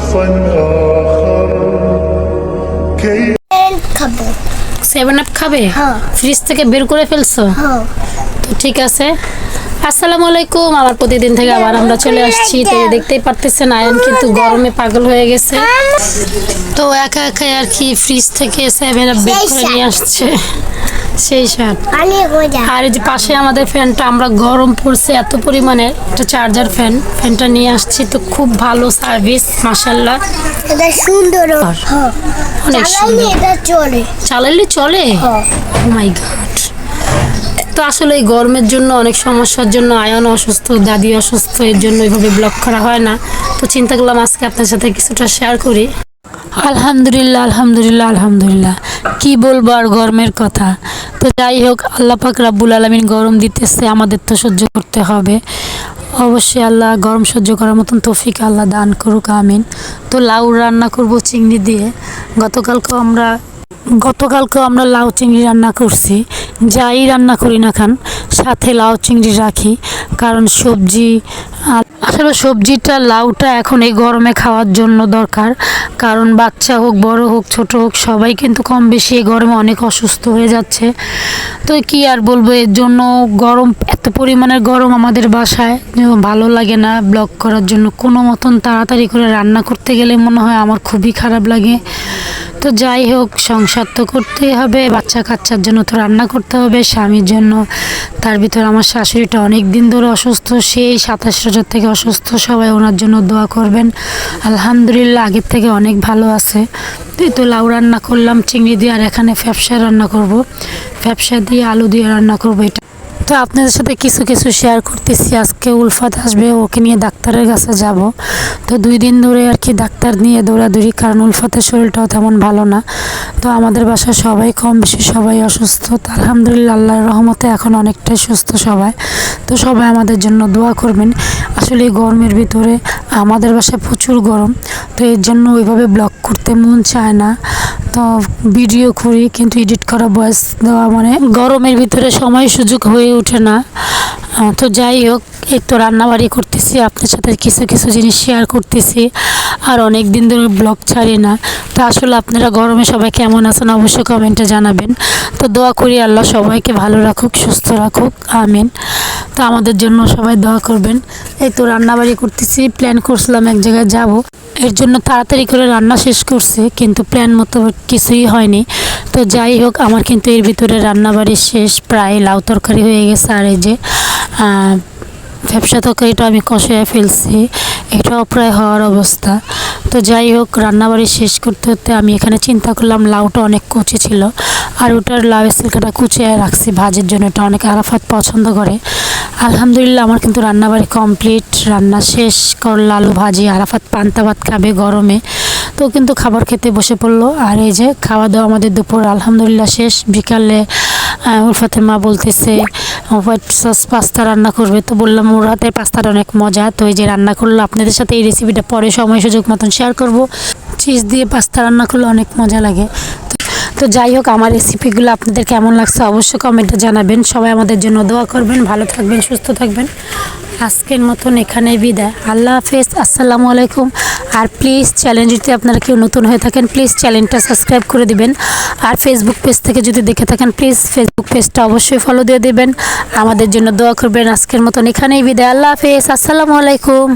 شخصا آخر كي খাবো। 7 আপ খাবে? হ্যাঁ। ফ্রিজ থেকে বের করে ফেলছো? হ্যাঁ। তো ঠিক আছে। আসসালামু আলাইকুম, আবার প্রতিদিন থেকে আবার আমরা চলে আসছি। তো দেখতেই পারতেছেন আয়ন কিন্তু গরমে পাগল হয়ে গেছে। তো একা একাই আর কি ফ্রিজ থেকে 7 আপ বের করে নিয়ে আসছে। সেই সাথ অনেক মজা। আর এই যে পাশে আমাদের ফ্যানটা, আমরা গরম পড়ছে এত পরিমাণে, একটা চার্জার ফ্যানটা নিয়ে আসছি। তো খুব ভালো সার্ভিস মাশাআল্লাহ, এটা সুন্দর। হ্যাঁ। অনেক চালাইলে সুন্দর। এটা চলে। চালালে চলে? হ্যাঁ। ও মাই গড। তো আসলে এই গরমের জন্য অনেক সমস্যার জন্য আয়ন অসুস্থ, দাদি অসুস্থ, এর জন্য এইভাবে ব্লগ করা হয় না। তো চিন্তা করলাম আজকে আপনার সাথে কিছুটা শেয়ার করি। আলহামদুলিল্লাহ আলহামদুলিল্লাহ আলহামদুলিল্লাহ, কি বলবো আর গরমের কথা। তো যাই হোক, আল্লাহ পাক রাব্বুল আলামিন গরম দিতেছে, আমাদের তো সহ্য করতে হবে অবশ্যই। আল্লাহ গরম সহ্য করার মতন তৌফিক আল্লাহ দান করুক, আমিন। তো লাউ রান্না করব চিংড়ি দিয়ে। গতকালকেও আমরা লাউ চিংড়ি রান্না করছি। যাই রান্না করি না খান, সাথে লাউ চিংড়ি রাখি, কারণ আসলে সবজিটা লাউটা এখন এই গরমে খাওয়ার জন্য দরকার। কারণ বাচ্চা হোক, বড় হোক, ছোট হোক, সবাই কিন্তু কম বেশি এই গরমে অনেক অসুস্থ হয়ে যাচ্ছে। তো কি আর বলবো, এর জন্য গরম, এত পরিমাণের গরম আমাদের বাসায়, ভালো লাগে না ব্লগ করার জন্য। কোনো মতন তাড়াতাড়ি করে রান্না করতে গেলে মনে হয় আমার খুবই খারাপ লাগে। তো যাই হোক, সংসার তো করতেই হবে, বাচ্চা কাচ্চার জন্য তো রান্না করতে হবে, স্বামীর জন্য। তার ভিতর আমার শাশুড়িটা অনেক দিন ধরে অসুস্থ, সেই 27 বছর থেকে অসুস্থ। সবাই ওনার জন্য দোয়া করবেন। আলহামদুলিল্লাহ আগের থেকে অনেক ভালো আছে। তো লাউ রান্না করলাম চিংড়ি দিয়ে, আর এখানে ফ্যাপসা রান্না করব, ফ্যাপসা দিয়ে আলু দিয়ে রান্না করব। এটা তো আপনাদের সাথে কিছু কিছু শেয়ার করতেছি। আজকে উলফাত আসবে, ওকে নিয়ে ডাক্তারের কাছে যাব। তো 2 দিন ধরে আর কি ডাক্তার নিয়ে দৌড়াদৌড়ি, কারণ উলফাতের শরীরটাও তেমন ভালো না। তো আমাদের বাসায় সবাই কম বেশি সবাই অসুস্থ। তো আলহামদুলিল্লাহ আল্লাহর রহমতে এখন অনেকটাই সুস্থ সবাই। তো সবাই আমাদের জন্য দোয়া করবেন। আসলে এই গরমের ভিতরে আমাদের বাসায় প্রচুর গরম, তো এর জন্য ওইভাবে ব্লগ করতে মন চায় না। তো ভিডিও করি, কিন্তু এডিট করা, ভয়েস দেওয়া মানে গরমের ভিতরে সময় সুযোগ হয়ে ওঠে না। তো যাই হোক, এই তো রান্নাবাড়ি করতেছি, আপনার সাথে কিছু কিছু জিনিস শেয়ার করতেছি। আর অনেক দিন ধরে ব্লগ ছাড়ি না। তো আসলে আপনারা গরমে সবাই কেমন আছেন অবশ্যই কমেন্টে জানাবেন। তো দোয়া করি আল্লাহ সবাইকে ভালো রাখুক, সুস্থ রাখুক, আমিন। তো আমাদের জন্য সবাই দোয়া করবেন। এই তো রান্নাবাড়ি করতেছি, প্ল্যান করছিলাম এক জায়গায় যাব, এর জন্য তাড়াতাড়ি করে রান্না শেষ করছি, কিন্তু প্ল্যান মতো কিছুই হয়নি। তো যাই হোক, আমার কিন্তু এর ভিতরে রান্নাবাড়ি শেষ, প্রায় লাউ তরকারি হয়ে গেছে। আর এই যে ব্যবসা তরকারিটা আমি কষায় ফেলছি, এটাও প্রায় হওয়ার অবস্থা। তো যাই হোক, রান্নাবাড়ি শেষ করতে হতে আমি এখানে চিন্তা করলাম লাউটা অনেক কচি ছিল, আর ওটার লাউয়ের সিলকাটা কুচিয়ে রাখছি ভাজির জন্য, এটা অনেক আরাফাত পছন্দ করে। আলহামদুলিল্লাহ আমার কিন্তু রান্নাবাড়ি কমপ্লিট, রান্না শেষ করল, আলু ভাজি। আরাফাত পান্তা ভাত খাবে গরমে, তো কিন্তু খাবার খেতে বসে পড়লো। আর এই যে খাওয়া দাওয়া আমাদের দুপুর আলহামদুলিল্লাহ শেষ। বিকালে উলফাতের মা বলতেছে হোয়াইট সস পাস্তা রান্না করবে, তো বললাম ওর হাতের পাস্তাটা অনেক মজা। তো এই যে রান্না করলো, আপনাদের সাথে এই রেসিপিটা পরে সময় সুযোগ মতন শেয়ার করব। চিজ দিয়ে পাস্তা রান্না করলে অনেক মজা লাগে। তো যাই হোক, আমার রেসিপিগুলো আপনাদের কেমন লাগছে অবশ্যই কমেন্টে জানাবেন। সবাই আমাদের জন্য দোয়া করবেন, ভালো থাকবেন, সুস্থ থাকবেন। আজকের মতন এখানে বিদায়, আল্লাহ হাফেজ, আসসালামু আলাইকুম। আর প্লিজ চ্যানেলটিতে আপনারা কেউ নতুন হয়ে থাকেন, প্লিজ চ্যানেলটা সাবস্ক্রাইব করে দিবেন। আর ফেসবুক পেজ থেকে যদি দেখে থাকেন, প্লিজ ফেসবুক পেজটা অবশ্যই ফলো দিয়ে দেবেন। আমাদের জন্য দোয়া করবেন। আজকের মতন এখানেই বিদায়, আল্লাহ হাফেজ, আসসালামু আলাইকুম।